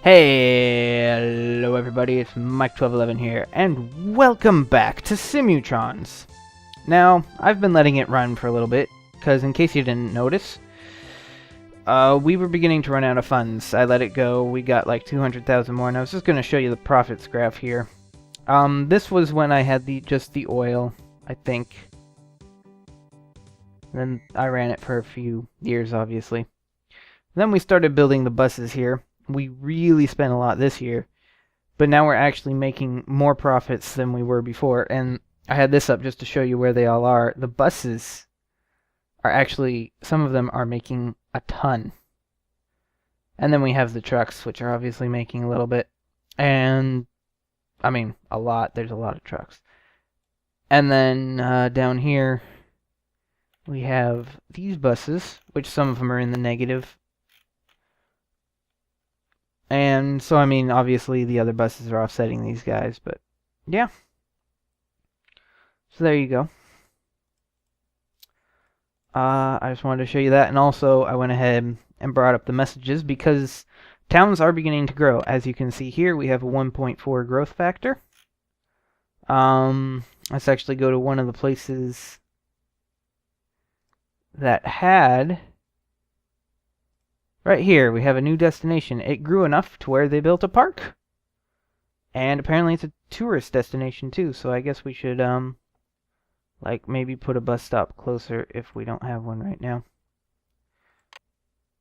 Hello everybody, it's Mike1211 here, and welcome back to Simutrans. Now, I've been letting it run for a little bit, because in case you didn't notice, we were beginning to run out of funds. I let it go, we got like 200,000 more, and I was just going to show you the profits graph here. This was when I had just the oil, I think. Then I ran it for a few years, obviously. Then we started building the buses here. We really spent a lot this year, but now we're actually making more profits than we were before, and I had this up just to show you where they all are. The buses are actually, some of them are making a ton. And then we have the trucks, which are obviously making a little bit, and, I mean, a lot. There's a lot of trucks. And then down here, we have these buses, which some of them are in the negative. And so, I mean, obviously the other buses are offsetting these guys, but yeah. So there you go. I just wanted to show you that, and also I went ahead and brought up the messages because towns are beginning to grow. As you can see here, we have a 1.4 growth factor. Let's actually go to one of the places that had... Right here, we have a new destination. It grew enough to where they built a park. And apparently it's a tourist destination too, so I guess we should, like, maybe put a bus stop closer if we don't have one right now.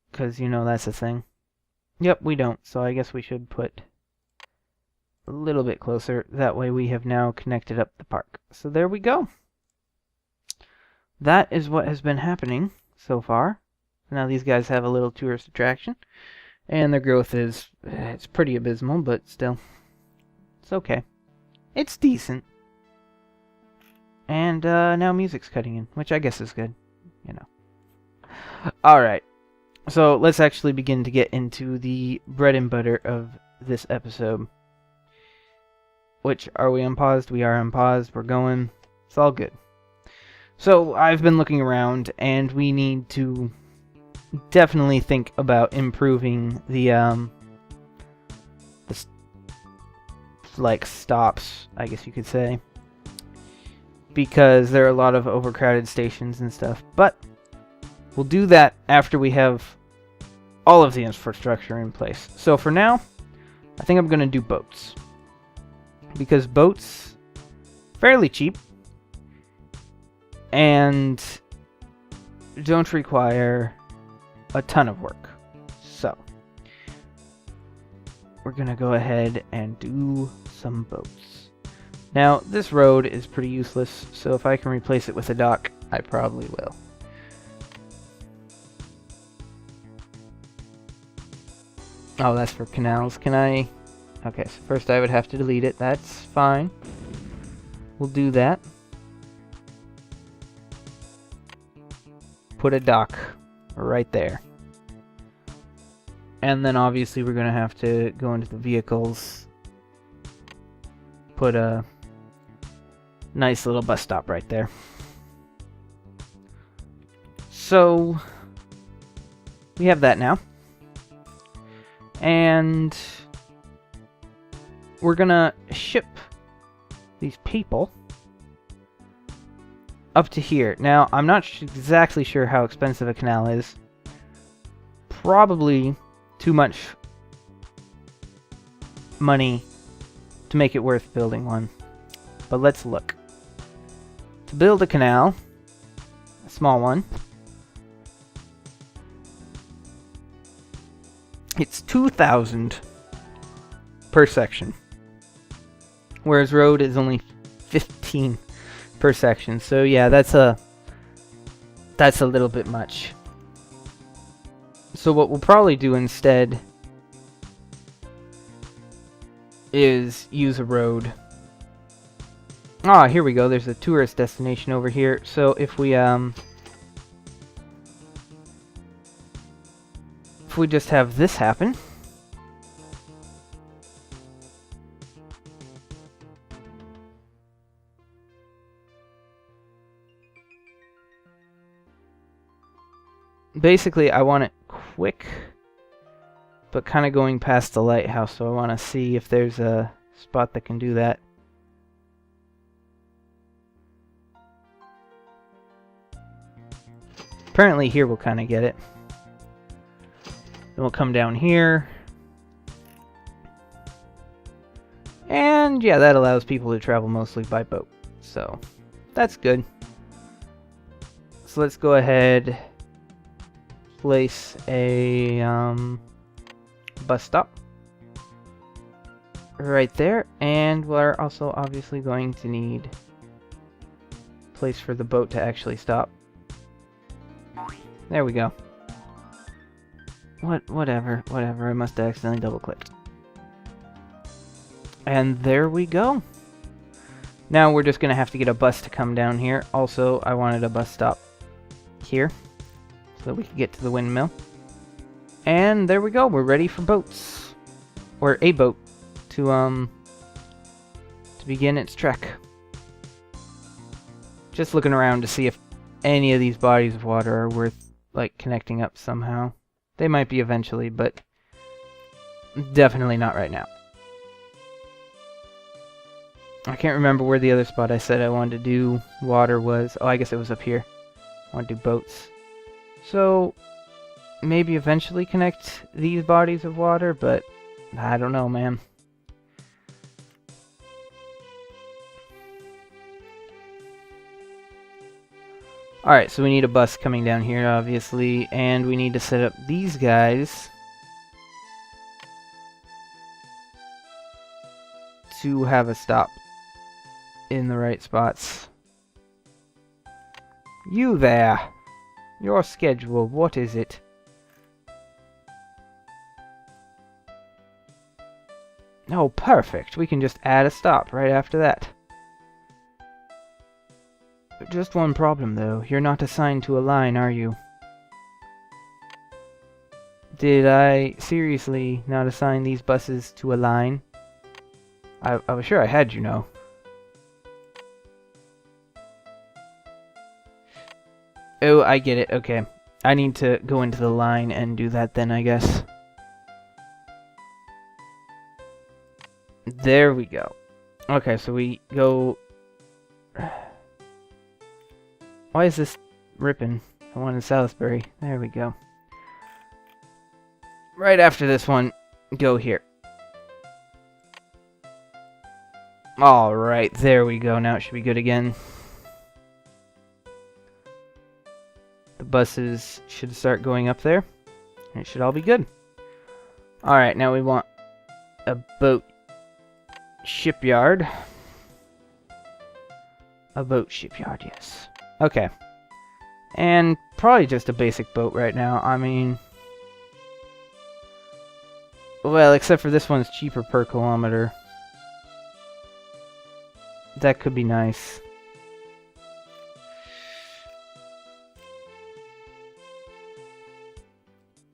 Because, you know, that's a thing. Yep, we don't, so I guess we should put a little bit closer. That way we have now connected up the park. So there we go. That is what has been happening so far. Now these guys have a little tourist attraction, and their growth is, it's pretty abysmal, but still, it's okay. It's decent. And now music's cutting in, which I guess is good, you know. Alright, so let's actually begin to get into the bread and butter of this episode. Which, are we unpaused? We are unpaused, we're going, it's all good. So, I've been looking around, and we need to definitely think about improving the like stops, I guess you could say, because there are a lot of overcrowded stations and stuff. But we'll do that after we have all of the infrastructure in place. So for now, I think I'm gonna do boats, because boats fairly cheap and don't require a ton of work. So we're gonna go ahead and do some boats. Now this road is pretty useless, so if I can replace it with a dock, I probably will. Oh, that's for canals. Can I? Okay, so first I would have to delete it. That's fine. We'll do that. Put a dock right there. And then obviously we're going to have to go into the vehicles, put a nice little bus stop right there. So we have that now. And we're going to ship these people up to here. Now, I'm not exactly sure how expensive a canal is. Probably too much money to make it worth building one. But let's look. To build a canal, a small one, it's 2,000 per section. Whereas road is only 15 per section. So yeah, that's a little bit much. So what we'll probably do instead is use a road. Ah, here we go. There's a tourist destination over here. So if we just have this happen. Basically, I want it quick but kind of going past the lighthouse, so I want to see if there's a spot that can do that. Apparently here we'll kind of get it. Then we'll come down here. And yeah, that allows people to travel mostly by boat. So that's good. So let's go ahead, place a bus stop right there. And we're also obviously going to need a place for the boat to actually stop. There we go. Whatever, I must have accidentally double-clicked. And there we go. Now we're just going to have to get a bus to come down here. Also, I wanted a bus stop here so that we could get to the windmill. And there we go. We're ready for boats. Or a boat to begin its trek. Just looking around to see if any of these bodies of water are worth, like, connecting up somehow. They might be eventually, but definitely not right now. I can't remember where the other spot I said I wanted to do water was. Oh, I guess it was up here. I want to do boats. So, maybe eventually connect these bodies of water, but I don't know, man. Alright, so we need a bus coming down here, obviously, and we need to set up these guys to have a stop in the right spots. You there! Your schedule, what is it? Oh, perfect! We can just add a stop right after that. Just one problem, though. You're not assigned to a line, are you? Did I seriously not assign these buses to a line? I was sure I had, you know. Oh, I get it. Okay. I need to go into the line and do that then, I guess. There we go. Okay, so we go... Why is this ripping? I wanted Salisbury. There we go. Right after this one, go here. Alright, there we go. Now it should be good again. The buses should start going up there. It should all be good. Alright, now we want a boat shipyard. A boat shipyard, yes. Okay. And probably just a basic boat right now. I mean... Well, except for this one's cheaper per kilometer. That could be nice.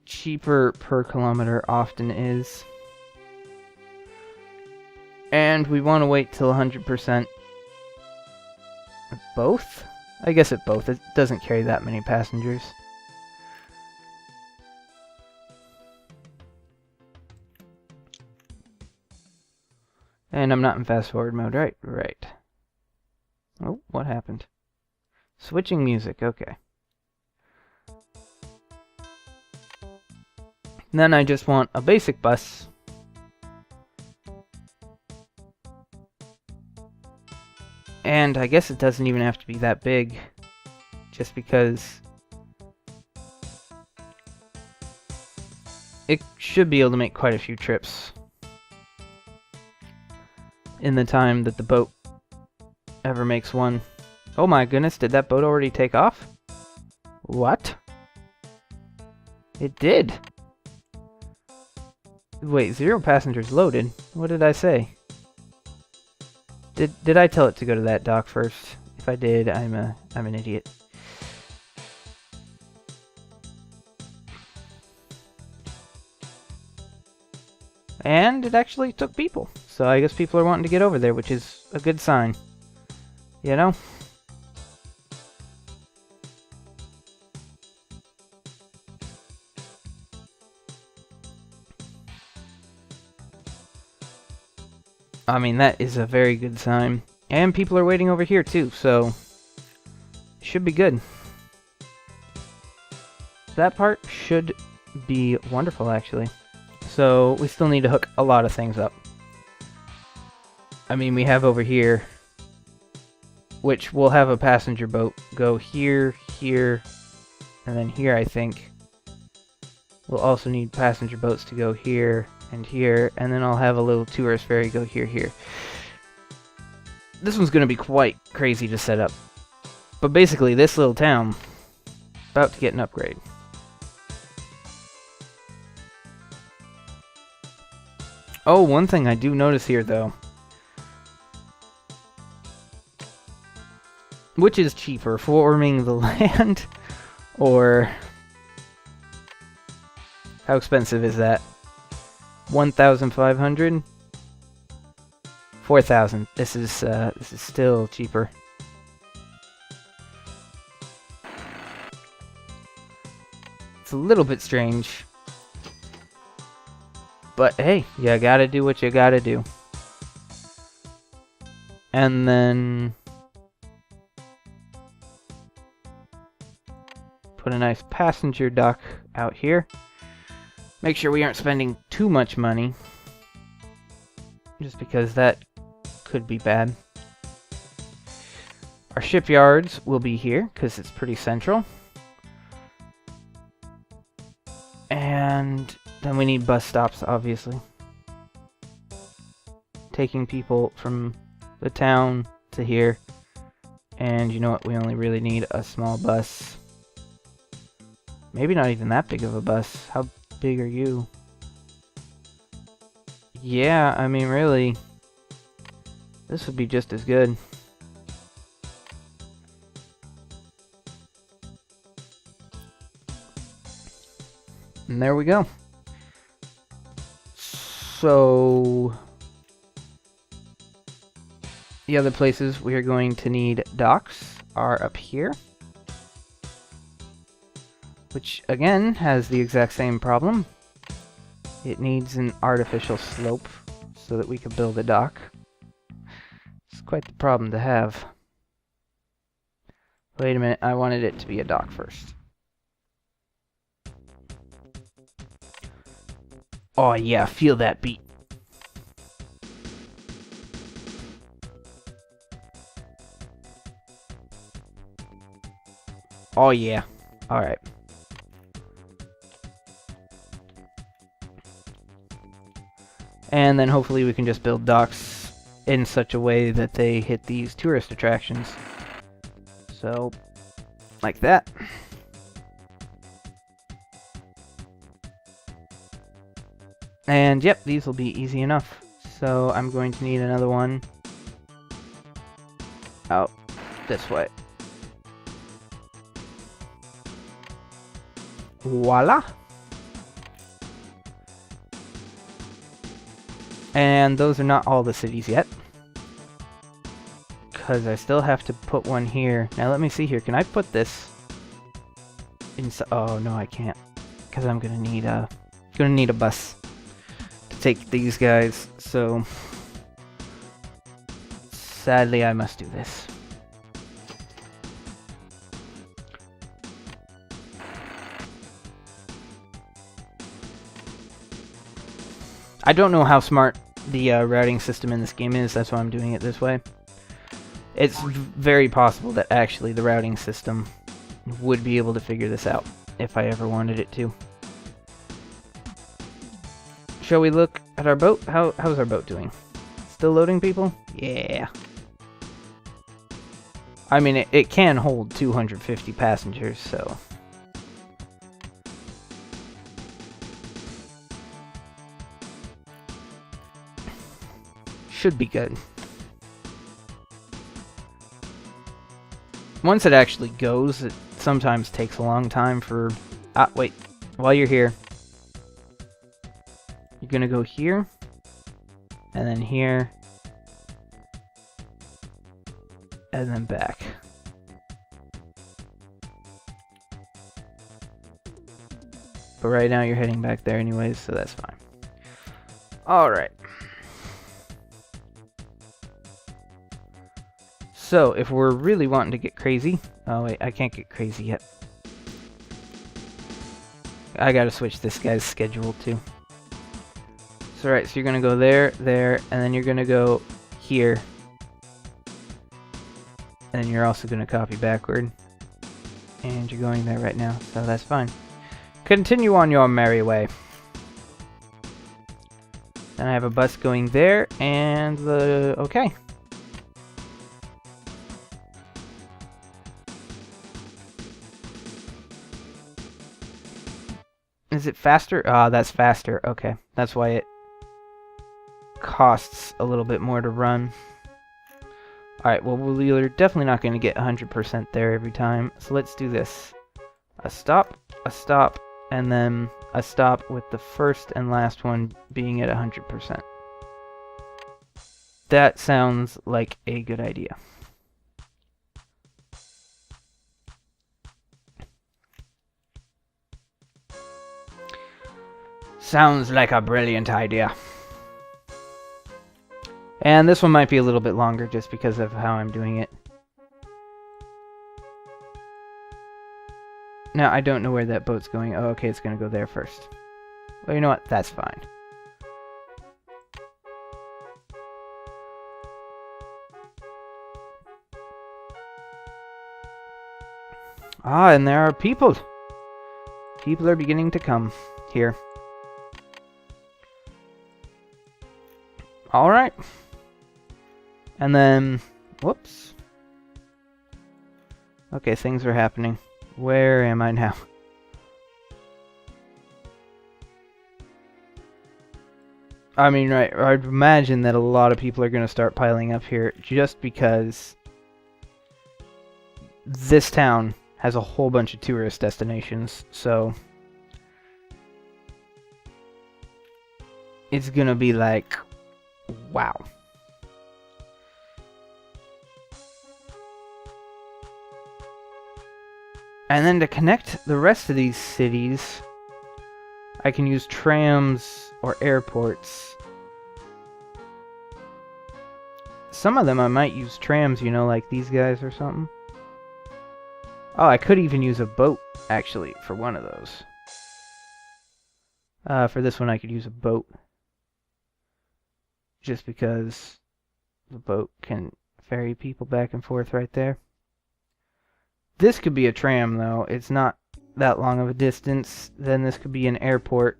Cheaper per kilometer often is. And we want to wait till 100%. Both? I guess at both. It doesn't carry that many passengers. And I'm not in fast forward mode, right? Right. Oh, what happened? Switching music, okay. And then I just want a basic bus. And I guess it doesn't even have to be that big, just because it should be able to make quite a few trips in the time that the boat ever makes one. Oh my goodness, did that boat already take off? What? It did. Wait, 0 passengers loaded? What did I say? Did I tell it to go to that dock first? If I did, I'm an idiot. And it actually took people. So I guess people are wanting to get over there, which is a good sign. You know? I mean, that is a very good sign. And people are waiting over here too, so should be good. That part should be wonderful, actually. So we still need to hook a lot of things up. I mean, we have over here, which will have a passenger boat go here, here, and then here, I think. We'll also need passenger boats to go here and here, and then I'll have a little tourist ferry go here, here. This one's going to be quite crazy to set up. But basically, this little town, about to get an upgrade. Oh, one thing I do notice here, though. Which is cheaper, farming the land, or how expensive is that? 1,500? 4,000. This is still cheaper. It's a little bit strange. But hey, you gotta do what you gotta do. And then put a nice passenger dock out here. Make sure we aren't spending too much money, just because that could be bad. Our shipyards will be here, because it's pretty central. And then we need bus stops, obviously. Taking people from the town to here. And you know what, we only really need a small bus. Maybe not even that big of a bus. How big are you? Yeah, I mean, really, this would be just as good. And there we go. So the other places we are going to need docks are up here, which again has the exact same problem. It needs an artificial slope so that we can build a dock. It's quite the problem to have. Wait a minute, I wanted it to be a dock first. Oh yeah, feel that beat. Oh yeah. Alright. And then hopefully we can just build docks in such a way that they hit these tourist attractions. So, like that. And yep, these will be easy enough. So I'm going to need another one out this way. Voila! And those are not all the cities yet, because I still have to put one here. Now let me see here, can I put this inside? Oh no, I can't, because I'm gonna need a bus to take these guys, so sadly I must do this. I don't know how smart the routing system in this game is, that's why I'm doing it this way. It's very possible that actually the routing system would be able to figure this out, if I ever wanted it to. Shall we look at our boat? How's our boat doing? Still loading people? Yeah. I mean, it can hold 250 passengers, so... should be good. Once it actually goes, it sometimes takes a long time for... Ah, wait. While you're here, you're gonna go here, and then here, and then back. But right now you're heading back there anyways, so that's fine. Alright. So, if we're really wanting to get crazy... Oh, wait, I can't get crazy yet. I gotta switch this guy's schedule, too. So, right, so you're gonna go there, there, and then you're gonna go here. And then you're also gonna copy backward. And you're going there right now, so that's fine. Continue on your merry way. Then I have a bus going there, and the... Okay. Is it faster? Ah, that's faster. Okay. That's why it costs a little bit more to run. Alright, well, we're definitely not going to get 100% there every time. So let's do this. A stop, and then a stop with the first and last one being at 100%. That sounds like a good idea. Sounds like a brilliant idea. And this one might be a little bit longer just because of how I'm doing it. Now, I don't know where that boat's going. Oh, okay, it's going to go there first. Well, you know what? That's fine. Ah, and there are people. People are beginning to come here. Alright. And then... Whoops. Okay, things are happening. Where am I now? I mean, right, I'd imagine that a lot of people are going to start piling up here just because this town has a whole bunch of tourist destinations, so it's going to be like, wow. And then to connect the rest of these cities, I can use trams or airports. Some of them I might use trams, you know, like these guys or something. Oh, I could even use a boat, actually, for one of those. For this one I could use a boat. Just because the boat can ferry people back and forth right there. This could be a tram, though. It's not that long of a distance. Then this could be an airport.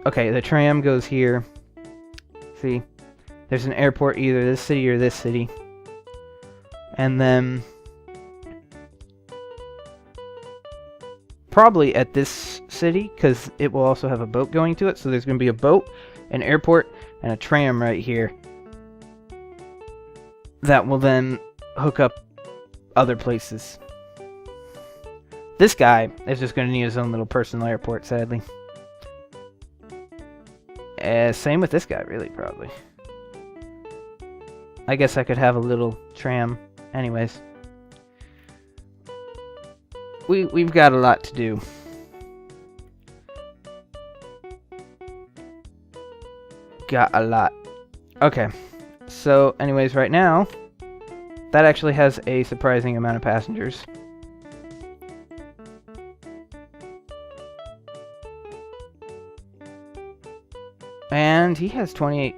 Okay, the tram goes here. See? There's an airport either this city or this city. And then... probably at this city, because it will also have a boat going to it. So there's going to be a boat, an airport, and a tram right here. That will then hook up other places. This guy is just going to need his own little personal airport, sadly. Same with this guy, really, probably. I guess I could have a little tram. Anyways. We've got a lot to do. Got a lot. Okay. So, anyways, right now, that actually has a surprising amount of passengers. And he has 28%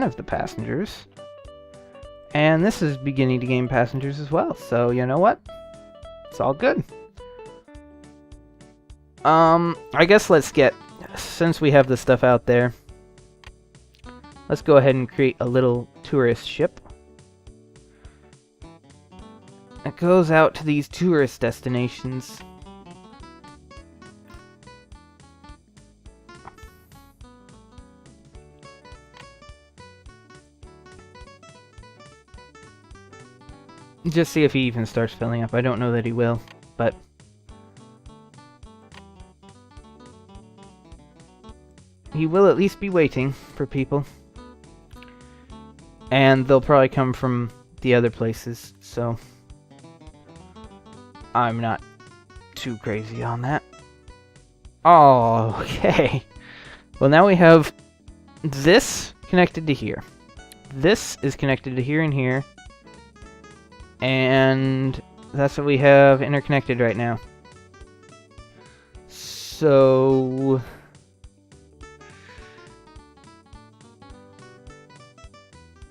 of the passengers. And this is beginning to gain passengers as well. So, you know what? It's all good. I guess let's get, since we have this stuff out there, let's go ahead and create a little tourist ship. It goes out to these tourist destinations. Just see if he even starts filling up. I don't know that he will, but... he will at least be waiting for people. And they'll probably come from the other places, so... I'm not too crazy on that. Oh, okay. Well, now we have this connected to here. This is connected to here and here. And that's what we have interconnected right now. So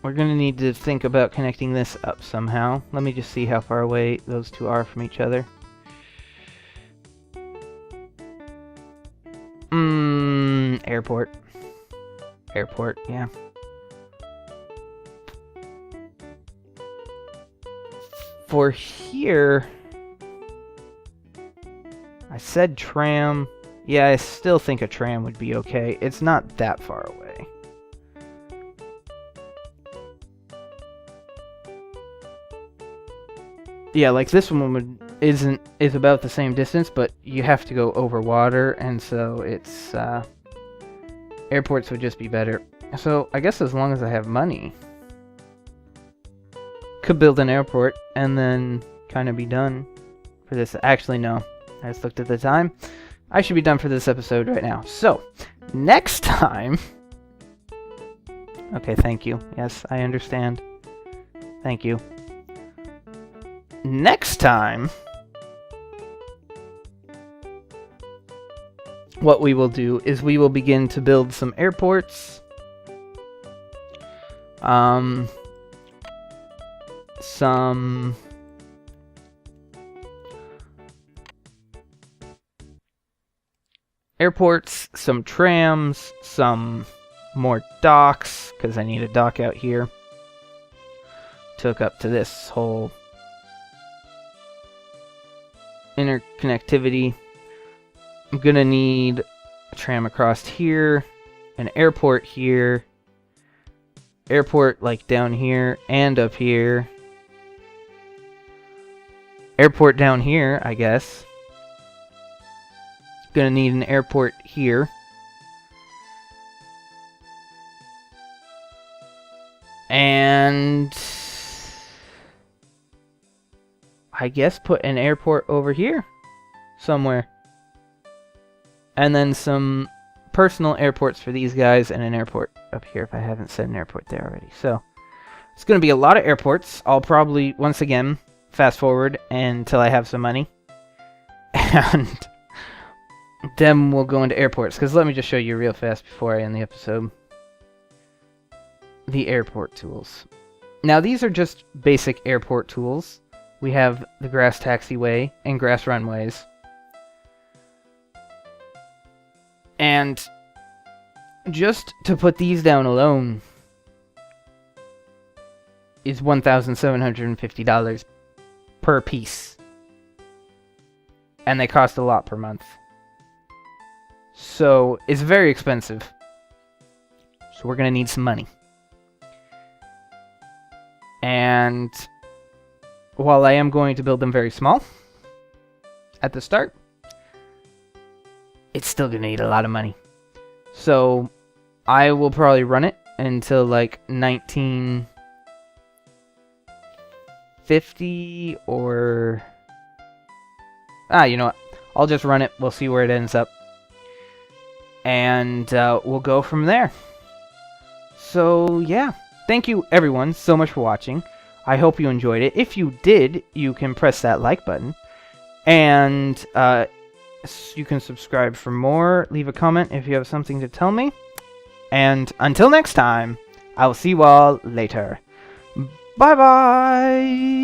we're going to need to think about connecting this up somehow. Let me just see how far away those two are from each other. Airport. Airport, yeah. For here, I said tram. Yeah, I still think a tram would be okay. It's not that far away. Yeah, like this one is about the same distance, but you have to go over water, and so it's airports would just be better. So I guess as long as I have money, could build an airport and then kind of be done for this. Actually, no. I just looked at the time. I should be done for this episode right now. So next time. Okay, thank you. Yes, I understand. Thank you. Next time, what we will do is we will begin to build some airports. Some airports, some trams, some more docks, because I need a dock out here to hook up to this whole interconnectivity. I'm gonna need a tram across here, an airport here, airport like down here and up here, airport down here, I guess. Gonna need an airport here. And I guess put an airport over here somewhere. And then some personal airports for these guys and an airport up here if I haven't said an airport there already. So it's going to be a lot of airports. I'll probably, once again, fast forward until I have some money. And then we'll go into airports. Because let me just show you real fast before I end the episode. The airport tools. Now these are just basic airport tools. We have the grass taxiway and grass runways. And just to put these down alone is $1,750 per piece. And they cost a lot per month. So it's very expensive. So we're going to need some money. And while I am going to build them very small at the start, it's still going to need a lot of money. So I will probably run it until like 1950 or... you know what? I'll just run it. We'll see where it ends up. And we'll go from there. So yeah. Thank you everyone so much for watching. I hope you enjoyed it. If you did, you can press that like button. And you can subscribe for more. Leave a comment if you have something to tell me. And until next time, I will see you all later. Bye-bye!